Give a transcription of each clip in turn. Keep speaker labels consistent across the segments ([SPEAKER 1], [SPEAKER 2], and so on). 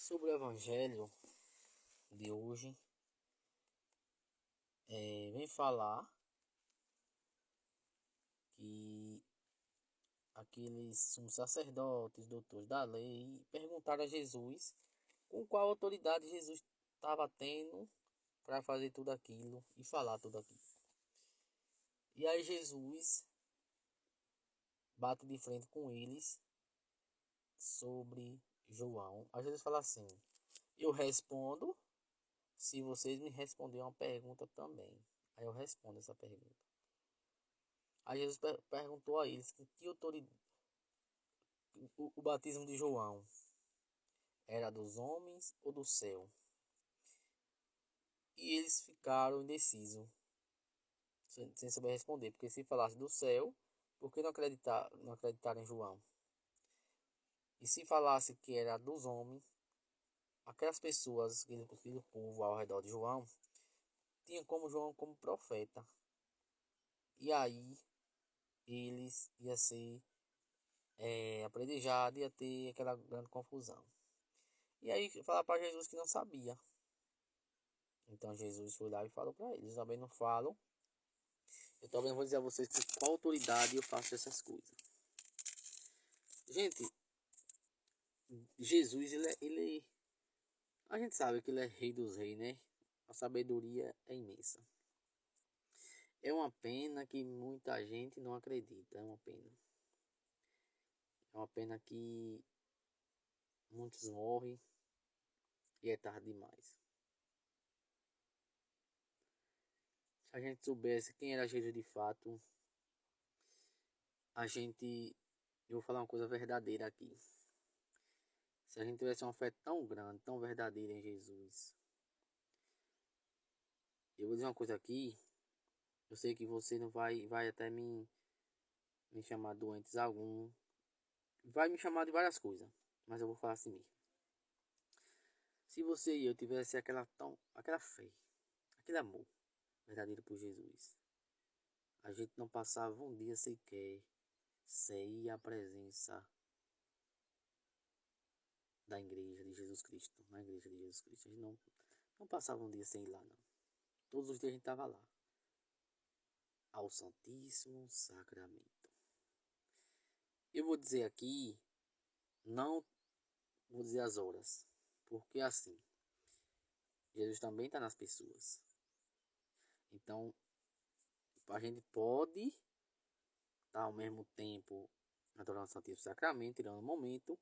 [SPEAKER 1] Sobre o evangelho de hoje, vem falar que aqueles sumos sacerdotes, doutores da lei, perguntaram a Jesus com qual autoridade Jesus estava tendo para fazer tudo aquilo e falar tudo aquilo. E aí Jesus bate de frente com eles sobre João. Aí Jesus fala assim: eu respondo se vocês me responderem uma pergunta também. Aí eu respondo essa pergunta. Aí Jesus perguntou a eles que autoridade o batismo de João era dos homens ou do céu. E eles ficaram indecisos, sem saber responder, porque se falasse do céu, por que não acreditaram em João? E se falasse que era dos homens, aquelas pessoas, aquele povo ao redor de João, tinham como João como profeta. E aí eles ia ser apredejado, ia ter aquela grande confusão. E aí falar para Jesus que não sabia. Então Jesus foi lá e falou para eles: também não falam. Eu também vou dizer a vocês com qual autoridade eu faço essas coisas. Gente, Jesus, a gente sabe que ele é rei dos reis, né? A sabedoria é imensa. É uma pena que muita gente não acredita. É uma pena. É uma pena que muitos morrem e é tarde demais. Se a gente soubesse quem era Jesus de fato, eu vou falar uma coisa verdadeira aqui. Se a gente tivesse uma fé tão grande, tão verdadeira em Jesus, eu vou dizer uma coisa aqui. Eu sei que você não vai até me chamar doentes algum. Vai me chamar de várias coisas, mas eu vou falar assim mesmo. Se você e eu tivesse aquela fé, aquele amor verdadeiro por Jesus, a gente não passava um dia sequer sem a presença da igreja de Jesus Cristo, na igreja de Jesus Cristo. A gente não passava um dia sem ir lá, não. Todos os dias a gente estava lá, ao Santíssimo Sacramento. Eu vou dizer aqui, não vou dizer as horas, porque assim, Jesus também está nas pessoas. Então, a gente pode estar ao mesmo tempo adorando o Santíssimo Sacramento, tirando um momento,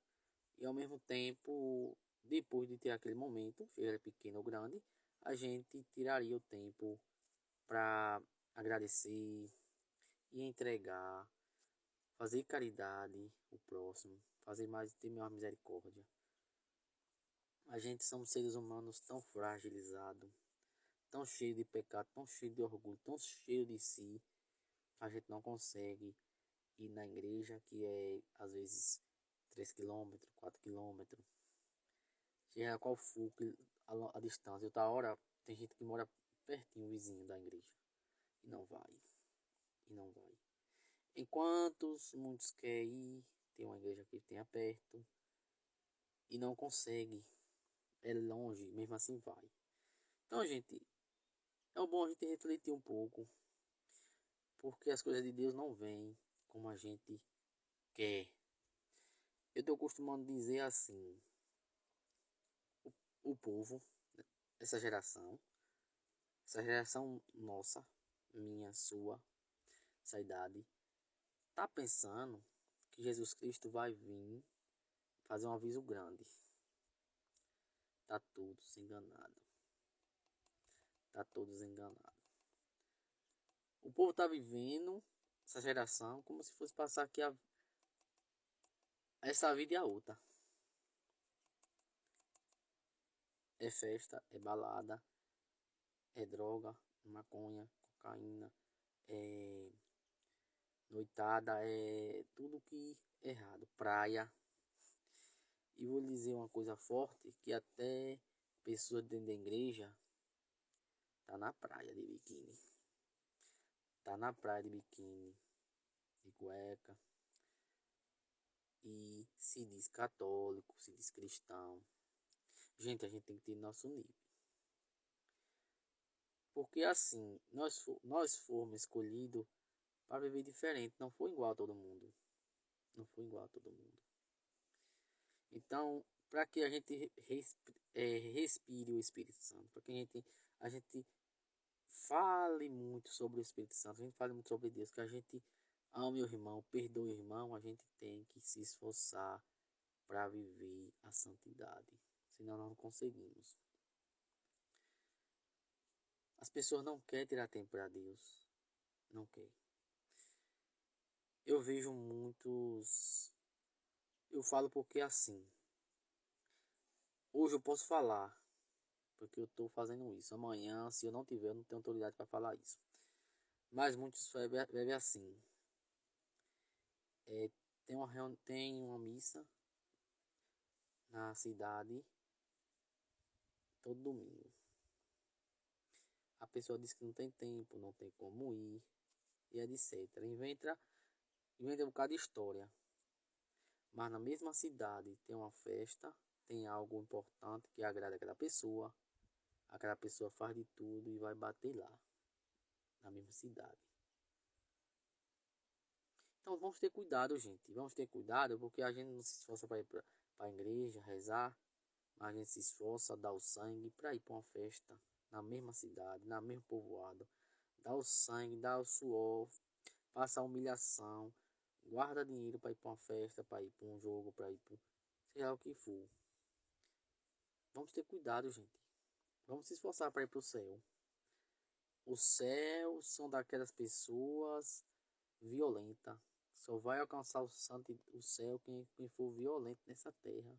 [SPEAKER 1] e ao mesmo tempo, depois de ter aquele momento, seja ele pequeno ou grande, a gente tiraria o tempo para agradecer e entregar, fazer caridade ao próximo, fazer mais e ter maior misericórdia. A gente somos seres humanos tão fragilizados, tão cheios de pecado, tão cheios de orgulho, tão cheios de si, a gente não consegue ir na igreja, que é às vezes 3 quilômetros, 4 quilômetros, seja qual for a distância. Outra hora tem gente que mora pertinho, vizinho da igreja, e não vai, e não vai. Enquanto muitos querem ir, tem uma igreja que tem perto, e não consegue, é longe, mesmo assim vai. Então, gente, é bom a gente refletir um pouco, porque as coisas de Deus não vêm como a gente quer. Eu estou acostumando dizer assim, o povo, essa geração nossa, minha, sua, essa idade, tá pensando que Jesus Cristo vai vir fazer um aviso grande. Tá todos enganados. Tá todos enganados. O povo tá vivendo essa geração como se fosse passar aqui essa vida e a outra. É festa, é balada, é droga, maconha, cocaína, é noitada, é tudo que é errado. Praia. E vou lhe dizer uma coisa forte, que até pessoas dentro da igreja tá na praia de biquíni. Tá na praia de biquíni, de cueca. E se diz católico, se diz cristão. Gente, a gente tem que ter nosso nível. Porque assim, nós fomos escolhidos para viver diferente. Não foi igual a todo mundo. Não foi igual a todo mundo. Então, para que a gente respire o Espírito Santo, para que a gente fale muito sobre o Espírito Santo, a gente fale muito sobre Deus, que a gente ame o irmão, perdoe o irmão, a gente tem que se esforçar para viver a santidade. Senão nós não conseguimos. As pessoas não querem tirar tempo para Deus. Não quer. Eu vejo muitos. Eu falo porque assim. Hoje eu posso falar. Porque eu estou fazendo isso. Amanhã, se eu não tiver, eu não tenho autoridade para falar isso. Mas muitos bebem assim. Tem uma missa na cidade todo domingo. A pessoa diz que não tem tempo, não tem como ir, e etc. Inventa um bocado de história. Mas na mesma cidade tem uma festa, tem algo importante que agrada aquela pessoa faz de tudo e vai bater lá, na mesma cidade. Então vamos ter cuidado, gente. Vamos ter cuidado porque a gente não se esforça para ir para a igreja, rezar, mas a gente se esforça a dar o sangue para ir para uma festa na mesma cidade, na mesma povoado. Dá o sangue, dá o suor, passa a humilhação, guarda dinheiro para ir para uma festa, para ir para um jogo, para ir para seja o que for. Vamos ter cuidado, gente. Vamos se esforçar para ir para o céu. O céu são daquelas pessoas violentas. Só vai alcançar o céu quem for violento nessa terra.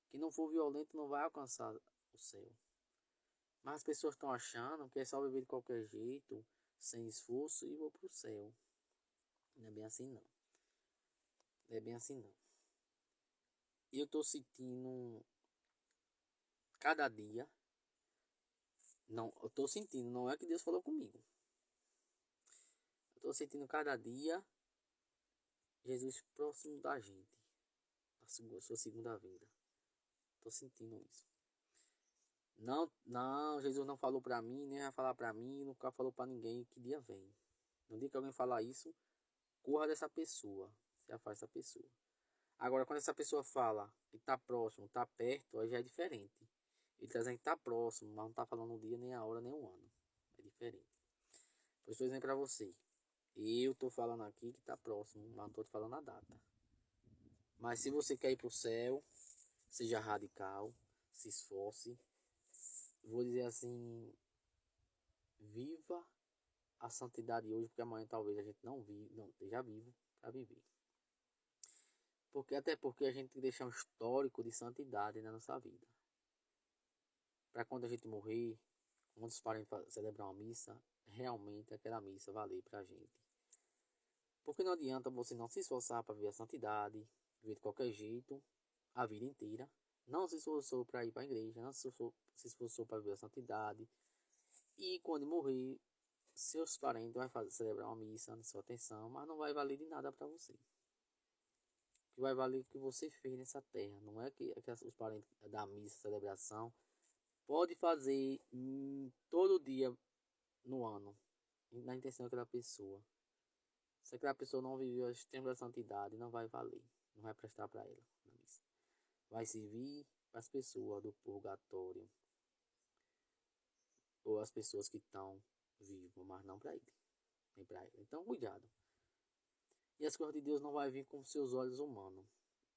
[SPEAKER 1] Quem não for violento não vai alcançar o céu. Mas as pessoas estão achando que é só viver de qualquer jeito, sem esforço e vou para o céu. Não é bem assim não. Não é bem assim não. Eu estou sentindo cada dia. Não, eu estou sentindo, não é que Deus falou comigo. Eu estou sentindo cada dia Jesus próximo da gente. A sua segunda vinda. Estou sentindo isso. Não, Jesus não falou para mim, nem vai falar para mim, nunca falou para ninguém que dia vem. No dia que alguém falar isso, corra dessa pessoa, se afaste dessa pessoa. Agora, quando essa pessoa fala que está próximo, está perto, aí já é diferente. Ele está dizendo que está próximo, mas não está falando o dia, nem a hora, nem o ano. É diferente. Pois estou dizendo para você. Eu estou falando aqui que está próximo, mas não estou te falando a data. Mas se você quer ir para o céu, seja radical, se esforce. Vou dizer assim, viva a santidade hoje, porque amanhã talvez a gente não esteja vivo para viver. Até porque a gente tem que deixar um histórico de santidade na nossa vida. Para quando a gente morrer, quando os parentes celebrar uma missa, realmente aquela missa valer para a gente. Porque não adianta você não se esforçar para viver a santidade, viver de qualquer jeito, a vida inteira. Não se esforçou para ir para a igreja, não se esforçou para viver a santidade. E quando morrer, seus parentes vão celebrar uma missa na sua atenção, mas não vai valer de nada para você. O que vai valer é o que você fez nessa terra. Não é que os parentes da missa, celebração, pode fazer todo dia no ano, na intenção daquela pessoa. Se aquela pessoa não viveu as tempos da santidade, não vai valer. Não vai prestar para ela na missa. Vai servir para as pessoas do purgatório. Ou as pessoas que estão vivas, mas não para ele. Nem para ela. Então, cuidado. E as coisas de Deus não vai vir com seus olhos humanos.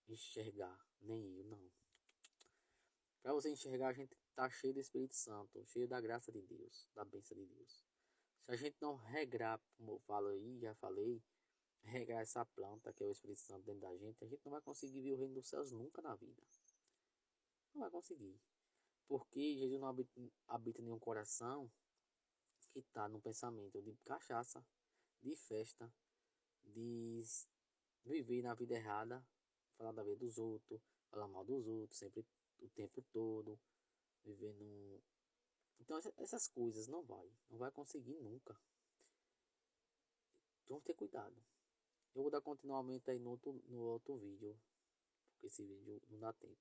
[SPEAKER 1] Enxergar. Nem eu, não. Para você enxergar, a gente está cheio do Espírito Santo. Cheio da graça de Deus. Da bênção de Deus. Se a gente não regrar, como eu falo aí, já falei, regrar essa planta que é o Espírito Santo dentro da gente, a gente não vai conseguir ver o reino dos céus nunca na vida. Não vai conseguir. Porque Jesus não habita em nenhum coração que está no pensamento de cachaça, de festa, de viver na vida errada, falar da vida dos outros, falar mal dos outros, sempre o tempo todo, vivendo. Então essas coisas não vai conseguir nunca. Então vamos ter cuidado. Eu vou dar continuamente aí no outro vídeo, porque esse vídeo não dá tempo.